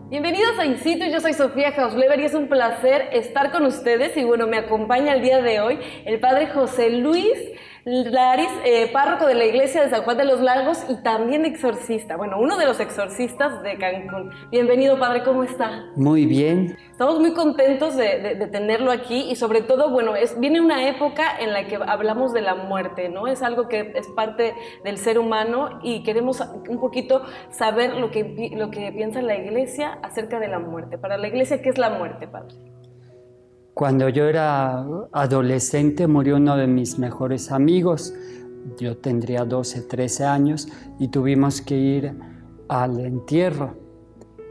Bienvenidos a In Situ, yo soy Sofía Hausleber y es un placer estar con ustedes. Y bueno, me acompaña el día de hoy el padre José Luis Laris, párroco de la iglesia de San Juan de los Lagos y también exorcista. Bueno, uno de los exorcistas de Cancún. Bienvenido, padre, ¿cómo está? Muy bien. Estamos muy contentos de tenerlo aquí y sobre todo, bueno, viene una época en la que hablamos de la muerte, ¿no? Es algo que es parte del ser humano y queremos un poquito saber lo que piensa la iglesia acerca de la muerte. Para la iglesia, ¿qué es la muerte, padre? Cuando yo era adolescente murió uno de mis mejores amigos. Yo tendría 12, 13 años y tuvimos que ir al entierro.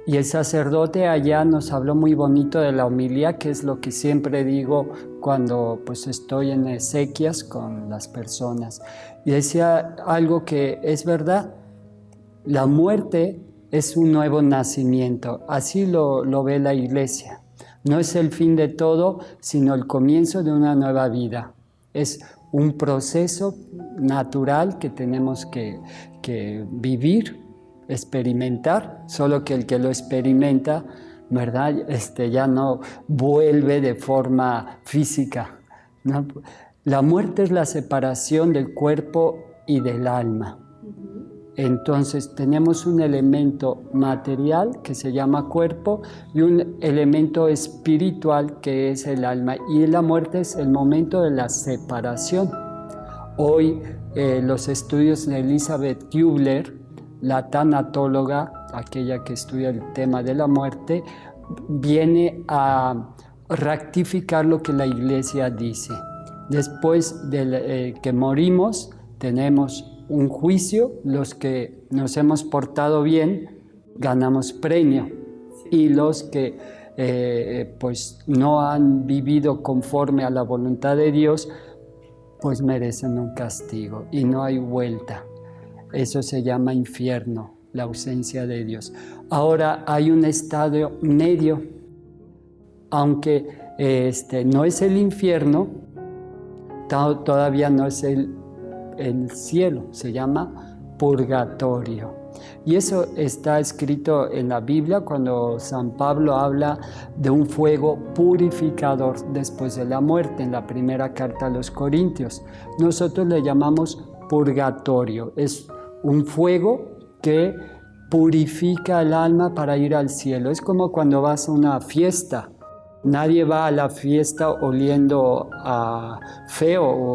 Y el sacerdote allá nos habló muy bonito de la homilía, que es lo que siempre digo cuando pues estoy en exequias con las personas. Y decía algo que es verdad: la muerte es un nuevo nacimiento. Así lo ve la iglesia. No es el fin de todo, sino el comienzo de una nueva vida. Es un proceso natural que tenemos que vivir, experimentar, solo que el que lo experimenta, ¿verdad? Ya no vuelve de forma física, ¿no? La muerte es la separación del cuerpo y del alma. Entonces tenemos un elemento material que se llama cuerpo y un elemento espiritual que es el alma, y la muerte es el momento de la separación. Hoy los estudios de Elizabeth Kubler, la tanatóloga, aquella que estudia el tema de la muerte, viene a rectificar lo que la iglesia dice. Después de que morimos tenemos un juicio. Los que nos hemos portado bien ganamos premio, y los que pues no han vivido conforme a la voluntad de Dios pues merecen un castigo y no hay vuelta. Eso se llama infierno, la ausencia de Dios. Ahora hay un estadio medio, aunque no es el infierno, todavía no es el cielo, se llama purgatorio. Y eso está escrito en la Biblia cuando San Pablo habla de un fuego purificador después de la muerte, en la primera carta a los Corintios. Nosotros le llamamos purgatorio. Es un fuego que purifica el alma para ir al cielo. Es como cuando vas a una fiesta. Nadie va a la fiesta oliendo a feo,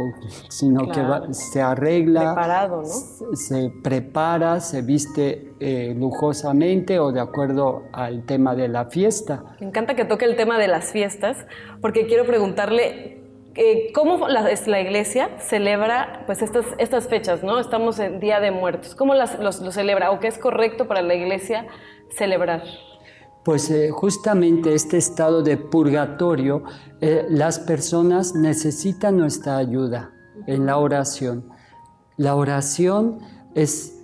sino claro, que se arregla, preparado, ¿no? Se prepara, se viste lujosamente o de acuerdo al tema de la fiesta. Me encanta que toque el tema de las fiestas, porque quiero preguntarle cómo la iglesia celebra pues estas fechas, ¿no? Estamos en Día de Muertos. ¿Cómo lo celebra o qué es correcto para la iglesia celebrar? Pues justamente este estado de purgatorio, las personas necesitan nuestra ayuda en la oración. La oración es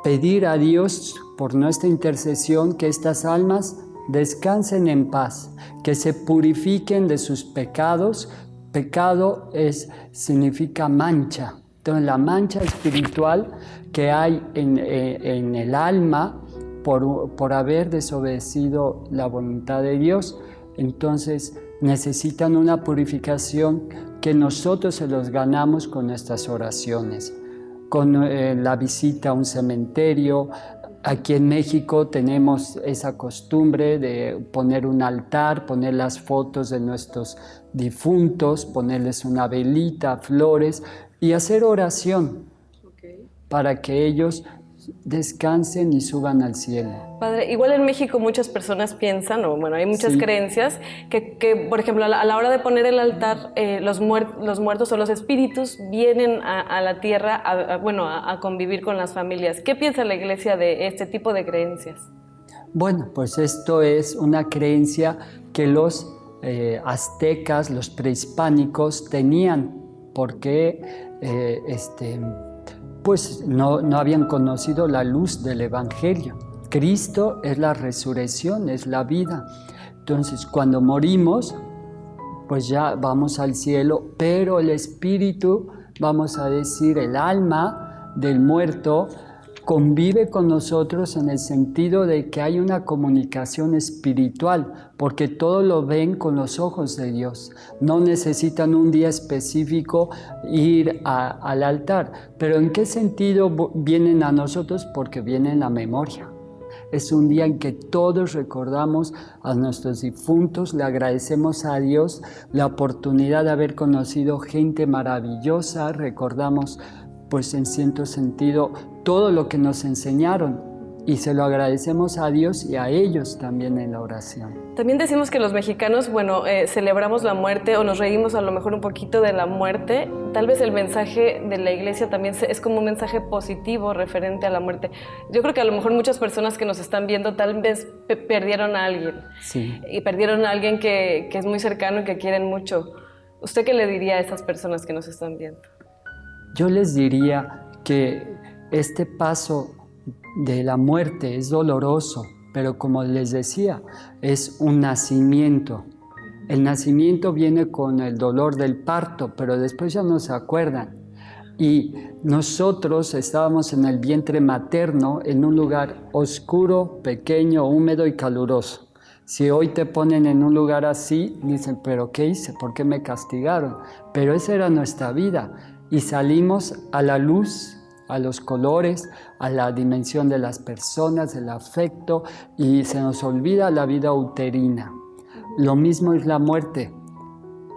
pedir a Dios por nuestra intercesión que estas almas descansen en paz, que se purifiquen de sus pecados. Pecado significa mancha. Entonces la mancha espiritual que hay en el alma por haber desobedecido la voluntad de Dios, entonces necesitan una purificación que nosotros se los ganamos con nuestras oraciones, con la visita a un cementerio. Aquí en México tenemos esa costumbre de poner un altar, poner las fotos de nuestros difuntos, ponerles una velita, flores y hacer oración para que ellos descansen y suban al cielo. Padre, igual en México muchas personas piensan, o bueno, hay muchas creencias que, por ejemplo, a la hora de poner el altar, los muertos o los espíritus vienen a la tierra a convivir con las familias. ¿Qué piensa la iglesia de este tipo de creencias? Bueno, pues esto es una creencia que los aztecas, los prehispánicos tenían, porque pues no habían conocido la luz del Evangelio. Cristo es la resurrección, es la vida. Entonces, cuando morimos, pues ya vamos al cielo, pero el espíritu, vamos a decir, el alma del muerto, convive con nosotros en el sentido de que hay una comunicación espiritual, porque todo lo ven con los ojos de Dios. No necesitan un día específico ir al altar. Pero ¿en qué sentido vienen a nosotros? Porque vienen a memoria. Es un día en que todos recordamos a nuestros difuntos, le agradecemos a Dios la oportunidad de haber conocido gente maravillosa, recordamos pues en cierto sentido todo lo que nos enseñaron y se lo agradecemos a Dios y a ellos también en la oración. También decimos que los mexicanos, celebramos la muerte o nos reímos a lo mejor un poquito de la muerte. Tal vez el mensaje de la iglesia también es como un mensaje positivo referente a la muerte. Yo creo que a lo mejor muchas personas que nos están viendo tal vez perdieron a alguien. Sí. Y perdieron a alguien que es muy cercano y que quieren mucho. ¿Usted qué le diría a esas personas que nos están viendo? Yo les diría que este paso de la muerte es doloroso, pero como les decía, es un nacimiento. El nacimiento viene con el dolor del parto, pero después ya no se acuerdan. Y nosotros estábamos en el vientre materno en un lugar oscuro, pequeño, húmedo y caluroso. Si hoy te ponen en un lugar así, dicen, ¿pero qué hice? ¿Por qué me castigaron? Pero esa era nuestra vida. Y salimos a la luz, a los colores, a la dimensión de las personas, del afecto, y se nos olvida la vida uterina. Lo mismo es la muerte.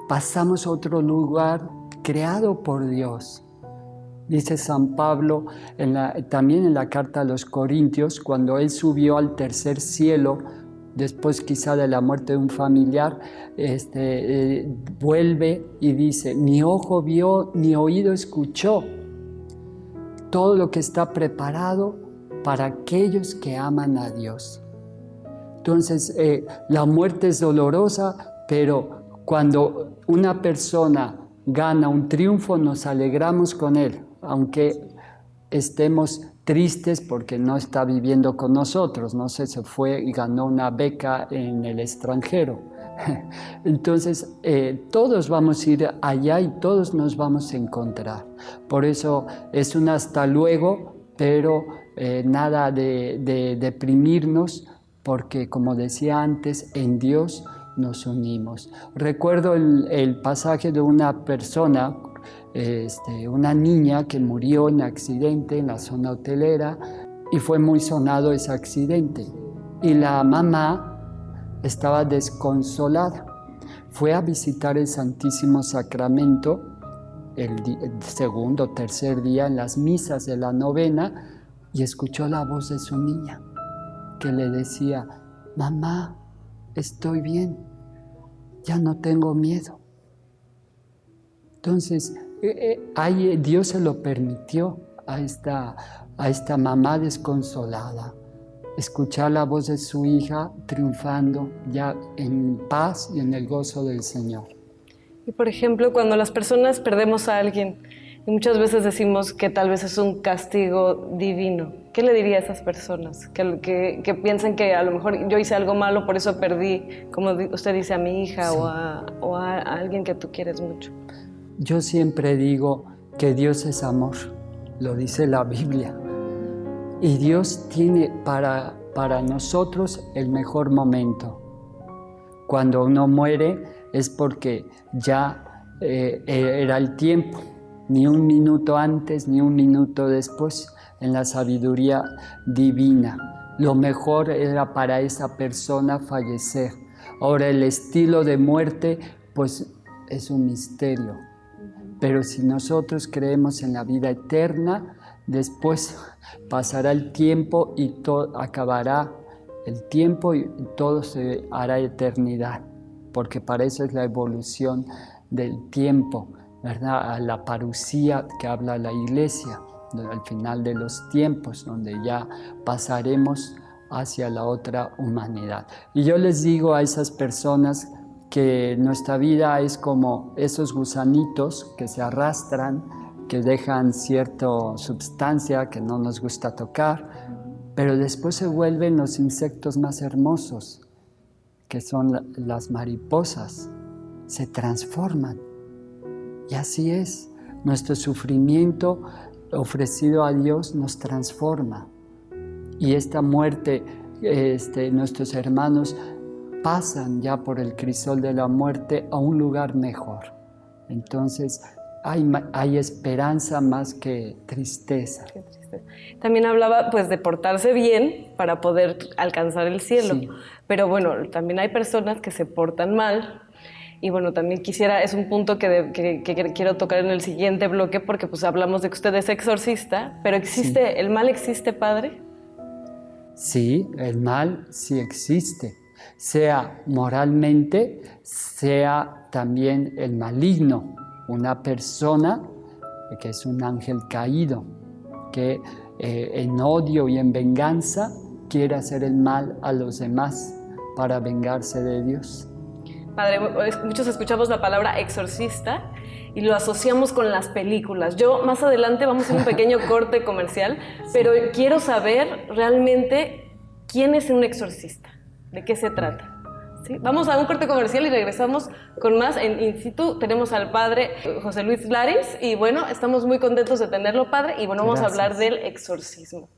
Pasamos a otro lugar creado por Dios. Dice San Pablo también en la carta a los Corintios, cuando él subió al tercer cielo, después quizá de la muerte de un familiar, vuelve y dice, ni ojo vio, ni oído escuchó todo lo que está preparado para aquellos que aman a Dios. Entonces, la muerte es dolorosa, pero cuando una persona gana un triunfo, nos alegramos con él, aunque estemos tristes porque no está viviendo con nosotros, no sé, se fue y ganó una beca en el extranjero. Entonces, todos vamos a ir allá y todos nos vamos a encontrar. Por eso es un hasta luego, pero nada de deprimirnos, porque como decía antes, en Dios nos unimos. Recuerdo el pasaje de una persona, una niña que murió en accidente en la zona hotelera y fue muy sonado ese accidente. Y la mamá estaba desconsolada. Fue a visitar el Santísimo Sacramento el segundo o tercer día en las misas de la novena y escuchó la voz de su niña que le decía, mamá, estoy bien, ya no tengo miedo. Entonces, Dios se lo permitió a esta mamá desconsolada, escuchar la voz de su hija triunfando ya en paz y en el gozo del Señor. Y por ejemplo, cuando las personas perdemos a alguien, y muchas veces decimos que tal vez es un castigo divino, ¿qué le diría a esas personas? Que piensan que a lo mejor yo hice algo malo, por eso perdí, como usted dice, a mi hija, sí, o a alguien que tú quieres mucho. Yo siempre digo que Dios es amor, lo dice la Biblia. Y Dios tiene para nosotros el mejor momento. Cuando uno muere es porque ya era el tiempo, ni un minuto antes, ni un minuto después, en la sabiduría divina. Lo mejor era para esa persona fallecer. Ahora el estilo de muerte, pues es un misterio. Pero si nosotros creemos en la vida eterna, después pasará el tiempo y todo acabará el tiempo y todo se hará eternidad, porque para eso es la evolución del tiempo, ¿verdad? A la parusía que habla la Iglesia, al final de los tiempos, donde ya pasaremos hacia la otra humanidad. Y yo les digo a esas personas que nuestra vida es como esos gusanitos que se arrastran, que dejan cierta sustancia que no nos gusta tocar, pero después se vuelven los insectos más hermosos, que son las mariposas, se transforman. Y así es, nuestro sufrimiento ofrecido a Dios nos transforma. Y esta muerte, nuestros hermanos pasan ya por el crisol de la muerte a un lugar mejor. Entonces hay esperanza más que tristeza. Qué tristeza. También hablaba pues de portarse bien para poder alcanzar el cielo. Sí. Pero bueno, también hay personas que se portan mal. Y bueno, también es un punto que quiero tocar en el siguiente bloque, porque pues hablamos de que usted es exorcista, pero existe, sí. ¿El mal existe, padre? Sí, el mal sí existe, sea moralmente, sea también el maligno, una persona que es un ángel caído, que en odio y en venganza quiere hacer el mal a los demás para vengarse de Dios. Padre, muchos escuchamos la palabra exorcista y lo asociamos con las películas. Yo más adelante vamos a hacer un pequeño corte comercial, pero quiero saber realmente quién es un exorcista, de qué se trata. ¿Sí? Vamos a un corte comercial y regresamos con más en In Situ. Tenemos al padre José Luis Laris y bueno, estamos muy contentos de tenerlo, padre, y bueno, vamos a hablar del exorcismo.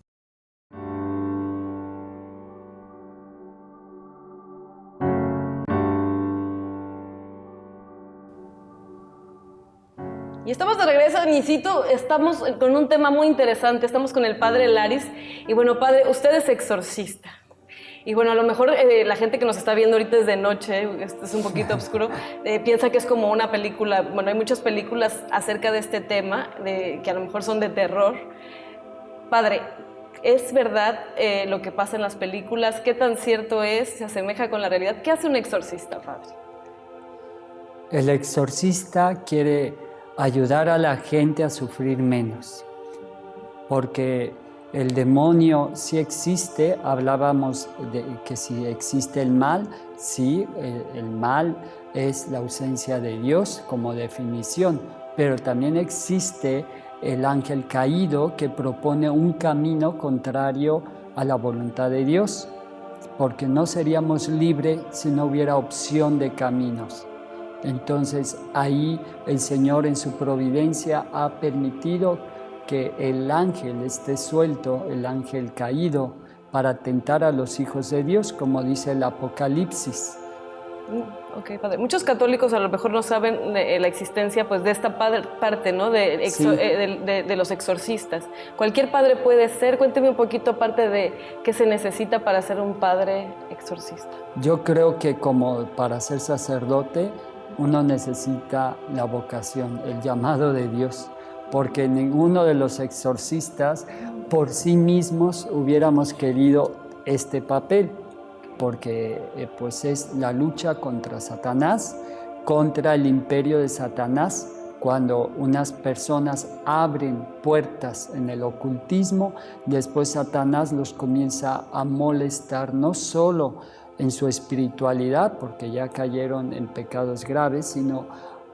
Y estamos de regreso en In Situ, estamos con un tema muy interesante, estamos con el padre Laris. Y bueno, padre, usted es exorcista. Y bueno, a lo mejor la gente que nos está viendo ahorita es de noche, es un poquito oscuro, piensa que es como una película. Bueno, hay muchas películas acerca de este tema, que a lo mejor son de terror. Padre, ¿es verdad lo que pasa en las películas? ¿Qué tan cierto es? ¿Se asemeja con la realidad? ¿Qué hace un exorcista, padre? El exorcista quiere ayudar a la gente a sufrir menos, porque el demonio sí existe. Hablábamos de que si existe el mal, sí, el mal es la ausencia de Dios como definición, pero también existe el ángel caído que propone un camino contrario a la voluntad de Dios, porque no seríamos libres si no hubiera opción de caminos. Entonces ahí el Señor en su providencia ha permitido que el ángel esté suelto, el ángel caído, para tentar a los hijos de Dios, como dice el Apocalipsis. Ok, padre. Muchos católicos a lo mejor no saben de la existencia pues, de esta parte, ¿no? de los exorcistas. ¿Cualquier padre puede ser? Cuénteme un poquito aparte de qué se necesita para ser un padre exorcista. Yo creo que como para ser sacerdote uno necesita la vocación, el llamado de Dios, porque ninguno de los exorcistas por sí mismos hubiéramos querido este papel, porque pues es la lucha contra Satanás, contra el imperio de Satanás. Cuando unas personas abren puertas en el ocultismo, después Satanás los comienza a molestar, no solo en su espiritualidad, porque ya cayeron en pecados graves, sino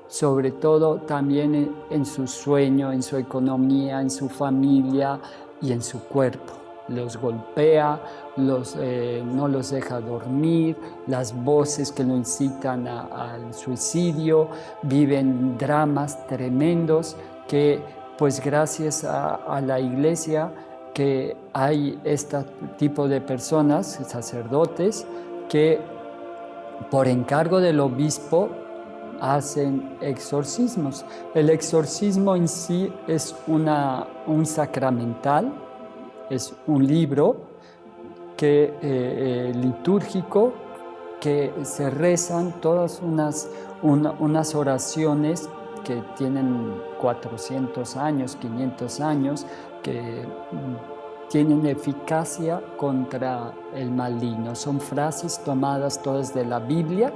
sobre todo también en su sueño, en su economía, en su familia y en su cuerpo. Los golpea, no los deja dormir, las voces que lo incitan al suicidio, viven dramas tremendos que pues gracias a la Iglesia que hay este tipo de personas, sacerdotes, que por encargo del obispo hacen exorcismos. El exorcismo en sí es un sacramental, es un libro litúrgico que se rezan todas unas oraciones que tienen 400 años, 500 años, que tienen eficacia contra el maligno. Son frases tomadas todas de la Biblia,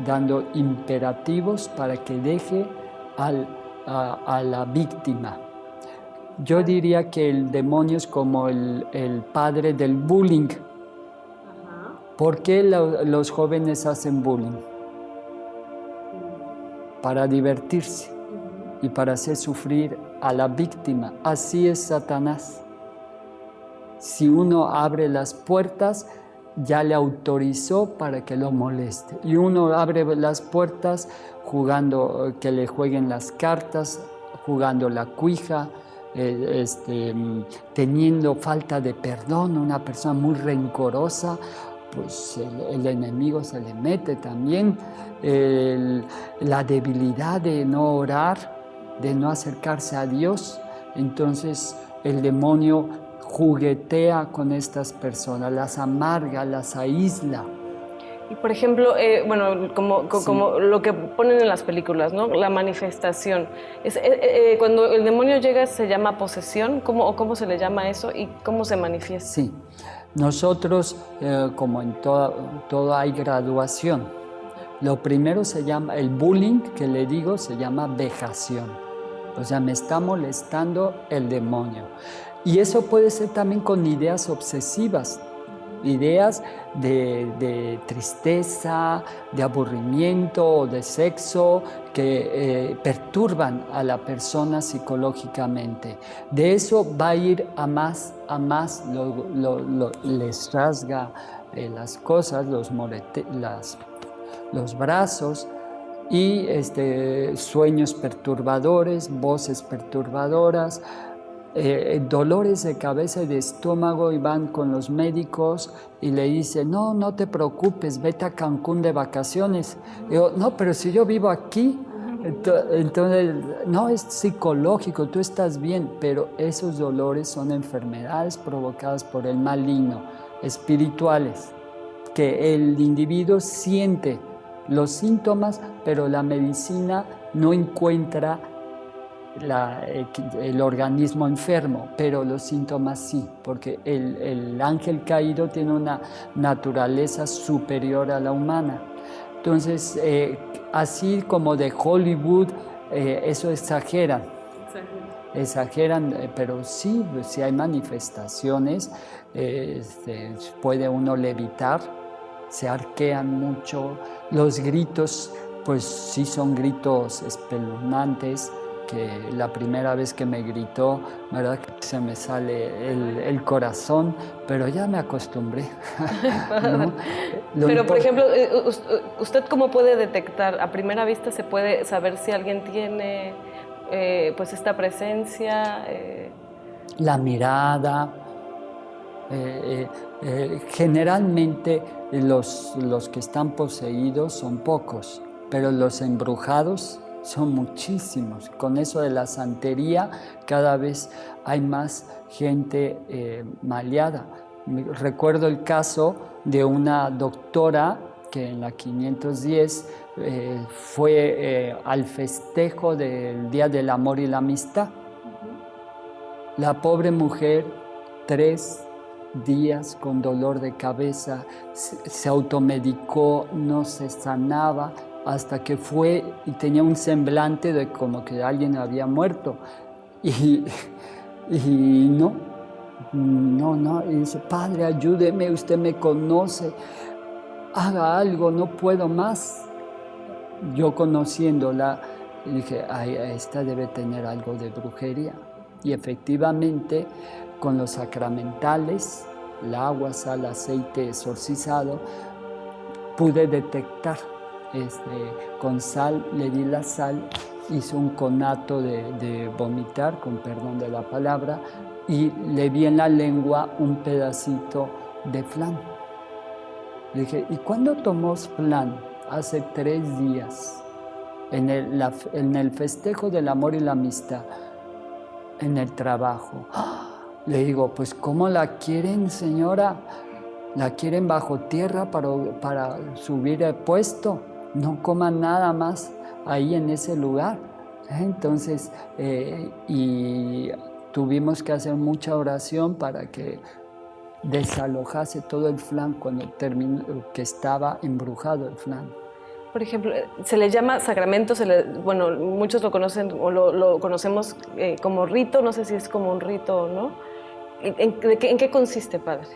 dando imperativos para que deje a la víctima. Yo diría que el demonio es como el padre del bullying. ¿Por qué los jóvenes hacen bullying? Para divertirse y para hacer sufrir a la víctima. Así es Satanás. Si uno abre las puertas, ya le autorizó para que lo moleste. Y uno abre las puertas jugando, que le jueguen las cartas, jugando la cuija, teniendo falta de perdón, una persona muy rencorosa, pues el enemigo se le mete también. La debilidad de no orar, de no acercarse a Dios. Entonces el demonio juguetea con estas personas, las amarga, las aísla. Y por ejemplo, bueno, como lo que ponen en las películas, ¿no? La manifestación. Cuando el demonio llega, ¿se llama posesión? ¿Cómo se le llama eso y cómo se manifiesta? Sí, nosotros, como en todo hay graduación. Lo primero se llama, el bullying que le digo, se llama vejación. O sea, me está molestando el demonio. Y eso puede ser también con ideas obsesivas, ideas de tristeza, de aburrimiento o de sexo que perturban a la persona psicológicamente. De eso va a ir a más, les rasga las cosas, los brazos, y sueños perturbadores, voces perturbadoras, dolores de cabeza y de estómago, y van con los médicos y le dicen, no te preocupes, vete a Cancún de vacaciones. Digo, no, pero si yo vivo aquí. Entonces, no, es psicológico, tú estás bien, pero esos dolores son enfermedades provocadas por el maligno, espirituales, que el individuo siente los síntomas, pero la medicina no encuentra el organismo enfermo, pero los síntomas sí, porque el ángel caído tiene una naturaleza superior a la humana. Entonces, así como de Hollywood, eso exageran, pero sí hay manifestaciones, puede uno levitar, se arquean mucho, los gritos, pues sí son gritos espeluznantes, que la primera vez que me gritó, ¿verdad? Se me sale el corazón, pero ya me acostumbré. ¿No? Pero, por ejemplo, ¿usted cómo puede detectar? A primera vista se puede saber si alguien tiene pues esta presencia. La mirada. Generalmente los que están poseídos son pocos, pero los embrujados son muchísimos. Con eso de la santería, cada vez hay más gente maleada. Recuerdo el caso de una doctora que en la 510 fue al festejo del Día del Amor y la Amistad. La pobre mujer, 3 días con dolor de cabeza, se automedicó, no se sanaba, hasta que fue y tenía un semblante de como que alguien había muerto. Y no, y dice, Padre, ayúdeme, usted me conoce, haga algo, no puedo más. Yo conociéndola, dije, ay, esta debe tener algo de brujería. Y efectivamente, con los sacramentales, el agua, sal, aceite exorcizado, pude detectar. Con sal, le di la sal, hizo un conato de vomitar, con perdón de la palabra, y le vi en la lengua un pedacito de flan. Le dije, ¿y cuándo tomó flan? Hace 3 días, en el festejo del amor y la amistad, en el trabajo. Le digo, pues ¿cómo la quieren, señora? ¿La quieren bajo tierra para subir el puesto? No coman nada más ahí en ese lugar. Entonces, y tuvimos que hacer mucha oración para que desalojase todo el flan cuando terminó, que estaba embrujado el flan. Por ejemplo, se le llama sacramento, bueno, muchos lo conocen o lo conocemos como rito, no sé si es como un rito o no. ¿En qué consiste, padre?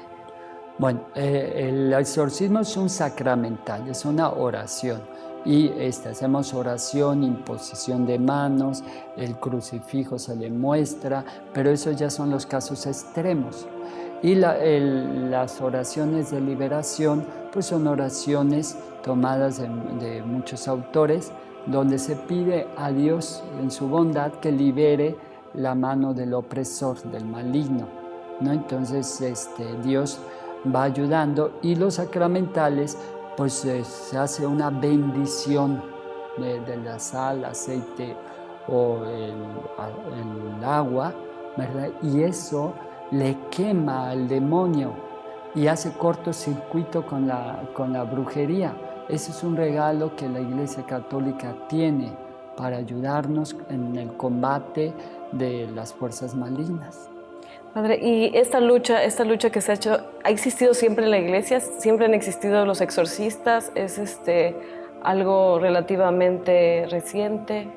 Bueno, el exorcismo es un sacramental, es una oración. Y hacemos oración, imposición de manos, el crucifijo se le muestra, pero esos ya son los casos extremos. Y las oraciones de liberación, pues son oraciones tomadas de muchos autores, donde se pide a Dios en su bondad que libere la mano del opresor, del maligno, ¿no? Entonces Dios va ayudando, y los sacramentales, pues se hace una bendición de la sal, aceite o el agua, ¿verdad? Y eso le quema al demonio y hace cortocircuito con la brujería. Ese es un regalo que la Iglesia Católica tiene para ayudarnos en el combate de las fuerzas malignas. Padre, y esta lucha que se ha hecho, ¿ha existido siempre en la Iglesia? ¿Siempre han existido los exorcistas? ¿Es algo relativamente reciente?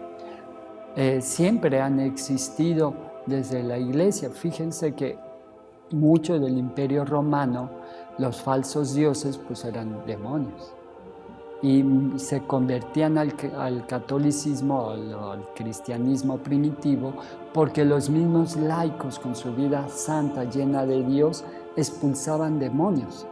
Siempre han existido desde la Iglesia. Fíjense que mucho del Imperio Romano, los falsos dioses pues eran demonios, y se convertían al catolicismo, al cristianismo primitivo, porque los mismos laicos con su vida santa, llena de Dios, expulsaban demonios.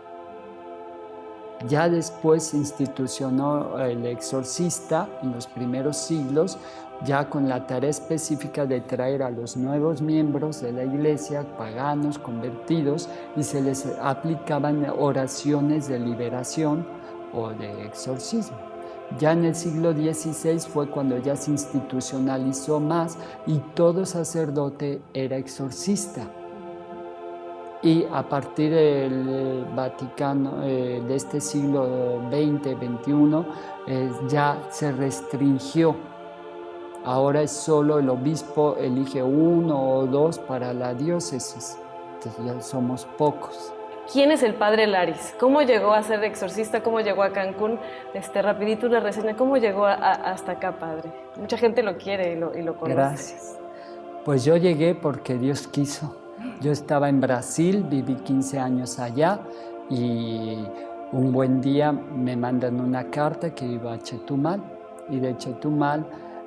Ya después se institucionó el exorcista en los primeros siglos, ya con la tarea específica de traer a los nuevos miembros de la Iglesia, paganos, convertidos, y se les aplicaban oraciones de liberación o de exorcismo. Ya en el siglo XVI fue cuando ya se institucionalizó más y todo sacerdote era exorcista. Y a partir del Vaticano, de este siglo XX, XXI, ya se restringió. Ahora es solo el obispo elige 1 o 2 para la diócesis. Entonces ya somos pocos. ¿Quién es el Padre Laris? ¿Cómo llegó a ser exorcista? ¿Cómo llegó a Cancún? Rapidito una reseña. ¿Cómo llegó hasta acá, Padre? Mucha gente lo quiere y lo conoce. Gracias. Pues yo llegué porque Dios quiso. Yo estaba en Brasil, viví 15 años allá, y un buen día me mandan una carta que iba a Chetumal, y de Chetumal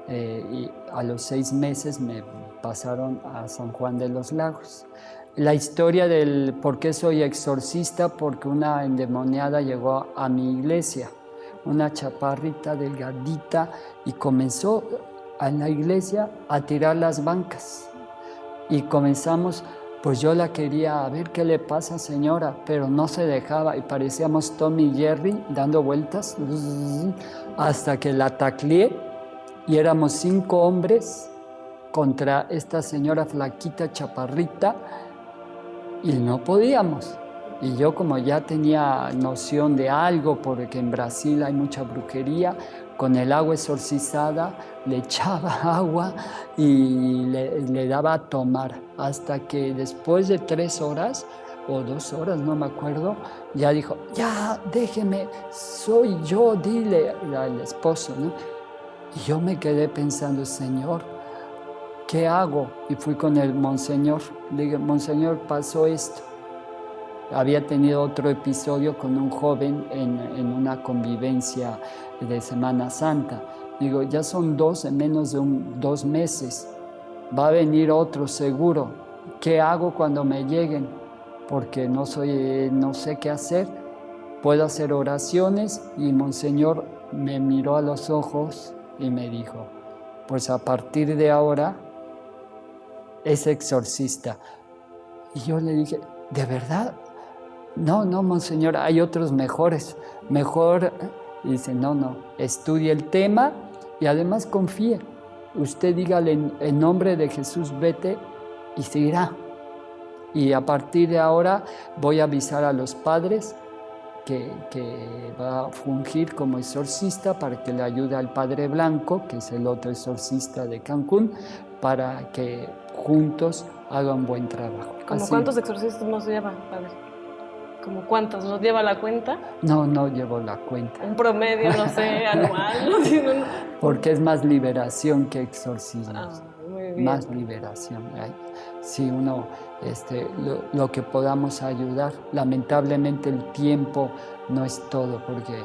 y a los 6 meses me pasaron a San Juan de los Lagos. La historia del por qué soy exorcista, porque una endemoniada llegó a mi iglesia, una chaparrita delgadita, y comenzó en la iglesia a tirar las bancas. Y comenzamos, pues yo la quería, a ver qué le pasa, señora, pero no se dejaba, y parecíamos Tom y Jerry dando vueltas, hasta que la tacleé, y éramos 5 hombres contra esta señora flaquita, chaparrita, y no podíamos. Y yo, como ya tenía noción de algo, porque en Brasil hay mucha brujería, con el agua exorcizada le echaba agua y le daba a tomar, hasta que después de 3 horas o 2 horas, no me acuerdo, ya dijo, ya, déjeme, soy yo, dile al esposo, ¿no? Y yo me quedé pensando, Señor, ¿qué hago? Y fui con el monseñor, le dije, monseñor, pasó esto. Había tenido otro episodio con un joven en una convivencia de Semana Santa. Digo, ya son 2 en menos de 2 meses. Va a venir otro seguro. ¿Qué hago cuando me lleguen? Porque no sé qué hacer. Puedo hacer oraciones. Y Monseñor me miró a los ojos y me dijo, pues a partir de ahora es exorcista. Y yo le dije, ¿de verdad? No, monseñor, hay otros mejores. Mejor, y dice, no, estudie el tema y además confíe. Usted dígale en nombre de Jesús, vete, y se irá. Y a partir de ahora voy a avisar a los padres que va a fungir como exorcista para que le ayude al Padre Blanco, que es el otro exorcista de Cancún, para que juntos hagan buen trabajo. ¿Cómo cuántos exorcistas nos lleva, Padre? ¿Cómo cuántos? ¿Nos lleva la cuenta? No llevo la cuenta. Un promedio, no sé, anual. No. Porque es más liberación que exorcismo. Muy bien. Más liberación. Si uno, lo que podamos ayudar. Lamentablemente el tiempo no es todo, porque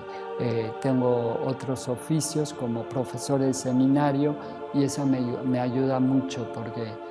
tengo otros oficios como profesor del seminario, y eso me ayuda mucho, porque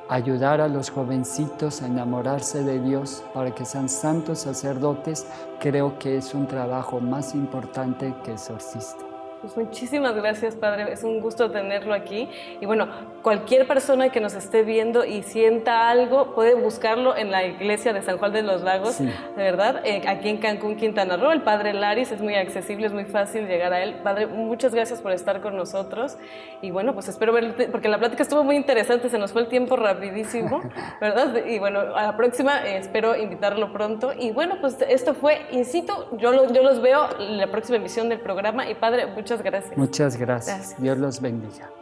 ayudar a los jovencitos a enamorarse de Dios para que sean santos sacerdotes, creo que es un trabajo más importante que exorcista. Pues muchísimas gracias, Padre. Es un gusto tenerlo aquí. Y bueno, cualquier persona que nos esté viendo y sienta algo, puede buscarlo en la iglesia de San Juan de los Lagos, Sí. de verdad, aquí en Cancún, Quintana Roo. El Padre Laris es muy accesible, es muy fácil llegar a él. Padre, muchas gracias por estar con nosotros. Y bueno, pues espero verte, porque la plática estuvo muy interesante, se nos fue el tiempo rapidísimo, ¿verdad? Y bueno, a la próxima espero invitarlo pronto. Y bueno, pues esto fue In Situ. Yo los veo en la próxima emisión del programa. Y Padre, muchas gracias. Muchas gracias. Gracias. Dios los bendiga.